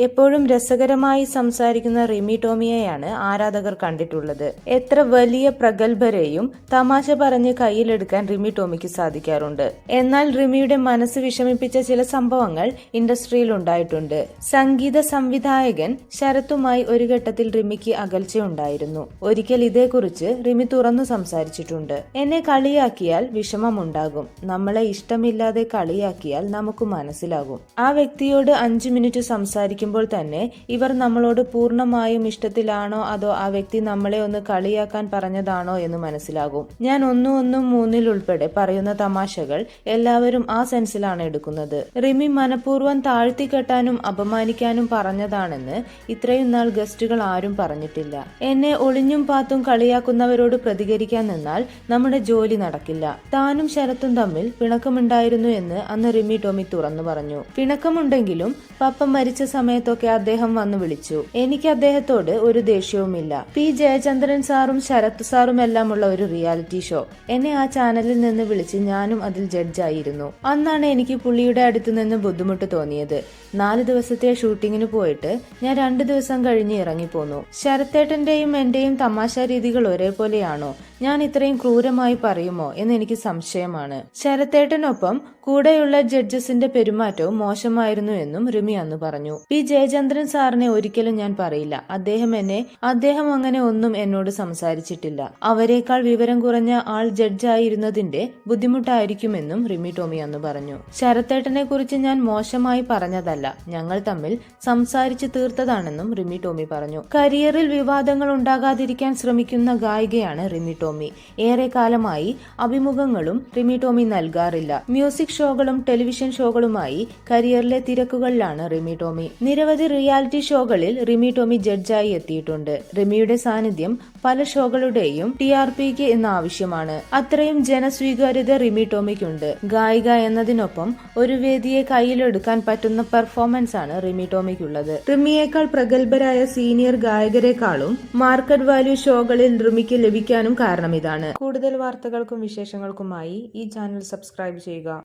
എപ്പോഴും രസകരമായി സംസാരിക്കുന്ന റിമി ടോമിയെയാണ് ആരാധകർ കണ്ടിട്ടുള്ളത്. എത്ര വലിയ പ്രഗത്ഭരെയും തമാശ പറഞ്ഞ് കയ്യിലെടുക്കാൻ റിമി ടോമിക്ക് സാധിക്കാറുണ്ട്. എന്നാൽ റിമിയുടെ മനസ്സ് വിഷമിപ്പിച്ച ചില സംഭവങ്ങൾ ഇൻഡസ്ട്രിയിൽ ഉണ്ടായിട്ടുണ്ട്. സംഗീത സംവിധായകൻ ശരത്തുമായി ഒരു ഘട്ടത്തിൽ റിമിക്ക് അകൽച്ചയുണ്ടായിരുന്നു. ഒരിക്കൽ ഇതേക്കുറിച്ച് റിമി തുറന്നു സംസാരിച്ചിട്ടുണ്ട്. എന്നെ കളിയാക്കിയാൽ വിഷമമുണ്ടാകും. നമ്മളെ ഇഷ്ടമില്ലാതെ കളിയാക്കിയാൽ നമുക്ക് മനസ്സിലാകും. ആ വ്യക്തിയോട് 5 മിനിറ്റ് സംസാരിക്കും തന്നെ ഇവർ നമ്മളോട് പൂർണ്ണമായും ഇഷ്ടത്തിലാണോ അതോ ആ വ്യക്തി നമ്മളെ ഒന്ന് കളിയാക്കാൻ പറഞ്ഞതാണോ എന്ന് മനസ്സിലാകും. ഞാൻ 113 ഉൾപ്പെടെ പറയുന്ന തമാശകൾ എല്ലാവരും ആ സെൻസിലാണ് എടുക്കുന്നത്. റിമി മനഃപൂർവ്വം താഴ്ത്തിക്കെട്ടാനും അപമാനിക്കാനും പറഞ്ഞതാണെന്ന് ഇത്രയും നാൾ ഗസ്റ്റുകൾ ആരും പറഞ്ഞിട്ടില്ല. എന്നെ ഒളിഞ്ഞും പാത്തും കളിയാക്കുന്നവരോട് പ്രതികരിക്കാൻ നിന്നാൽ നമ്മുടെ ജോലി നടക്കില്ല. താനും ശരത്തും തമ്മിൽ പിണക്കമുണ്ടായിരുന്നു എന്ന് അന്ന് റിമി ടോമി തുറന്നു പറഞ്ഞു. പിണക്കമുണ്ടെങ്കിലും പപ്പ മരിച്ച സമയത്തൊക്കെ അദ്ദേഹം വന്നു വിളിച്ചു. എനിക്ക് അദ്ദേഹത്തോട് ഒരു ദേഷ്യവുമില്ല. പി ജയചന്ദ്രൻ സാറും ശരത് സാറും എല്ലാമുള്ള ഒരു റിയാലിറ്റി ഷോ എന്നെ ആ ചാനലിൽ നിന്ന് വിളിച്ച് ഞാനും അതിൽ ജഡ്ജായിരുന്നു. അന്നാണ് എനിക്ക് പുള്ളിയുടെ അടുത്തു നിന്ന് ബുദ്ധിമുട്ട് തോന്നിയത്. 4 ദിവസത്തെ ഷൂട്ടിങ്ങിന് പോയിട്ട് ഞാൻ 2 ദിവസം കഴിഞ്ഞ് ഇറങ്ങിപ്പോന്നു. ശരത്തേട്ടന്റെയും എന്റെയും തമാശ രീതികൾ ഒരേപോലെയാണോ? ഞാൻ ഇത്രയും ക്രൂരമായി പറയുമോ എന്ന് എനിക്ക് സംശയമാണ്. ശരത്തേട്ടനൊപ്പം കൂടെയുള്ള ജഡ്ജസിന്റെ പെരുമാറ്റവും മോശമായിരുന്നു എന്നും റിമി അന്ന് പറഞ്ഞു. പി ജയചന്ദ്രൻ സാറിനെ ഒരിക്കലും ഞാൻ പറയില്ല. അദ്ദേഹം അങ്ങനെ ഒന്നും എന്നോട് സംസാരിച്ചിട്ടില്ല. അവരെക്കാൾ വിവരം കുറഞ്ഞ ആൾ ജഡ്ജായിരുന്നതിന്റെ ബുദ്ധിമുട്ടായിരിക്കുമെന്നും റിമി ടോമി അന്ന് പറഞ്ഞു. ശരത്തേട്ടനെ കുറിച്ച് ഞാൻ മോശമായി പറഞ്ഞതല്ല, ഞങ്ങൾ തമ്മിൽ സംസാരിച്ച് തീർത്തതാണെന്നും റിമി ടോമി പറഞ്ഞു. കരിയറിൽ വിവാദങ്ങൾ ഉണ്ടാകാതിരിക്കാൻ ശ്രമിക്കുന്ന ഗായികയാണ് റിമി ടോമി. ഏറെ കാലമായി അഭിമുഖങ്ങളും റിമി ടോമി നൽകാറില്ല. മ്യൂസിക് ഷോകളും ടെലിവിഷൻ ഷോകളുമായി കരിയറിലെ തിരക്കുകളിലാണ് റിമി ടോമി. നിരവധി റിയാലിറ്റി ഷോകളിൽ റിമി ടോമി ജഡ്ജായി എത്തിയിട്ടുണ്ട്. റിമിയുടെ സാന്നിധ്യം പല ഷോകളുടെയും TRPക്ക് ഇന്ന് ആവശ്യമാണ്. അത്രയും ജനസ്വീകാര്യത റിമി ടോമിക്കുണ്ട്. ഗായിക എന്നതിനൊപ്പം ഒരു വേദിയെ കയ്യിലെടുക്കാൻ പറ്റുന്ന പെർഫോമൻസ് ആണ് റിമി ടോമിക്കുള്ളത്. റിമിയേക്കാൾ പ്രഗത്ഭരായ സീനിയർ ഗായകരെക്കാളും മാർക്കറ്റ് വാല്യൂ ഷോകളിൽ റിമിക്ക് ലഭിക്കാനും കാരണം ഇതാണ്. കൂടുതൽ വാർത്തകൾക്കും വിശേഷങ്ങൾക്കുമായി ഈ ചാനൽ സബ്സ്ക്രൈബ് ചെയ്യുക.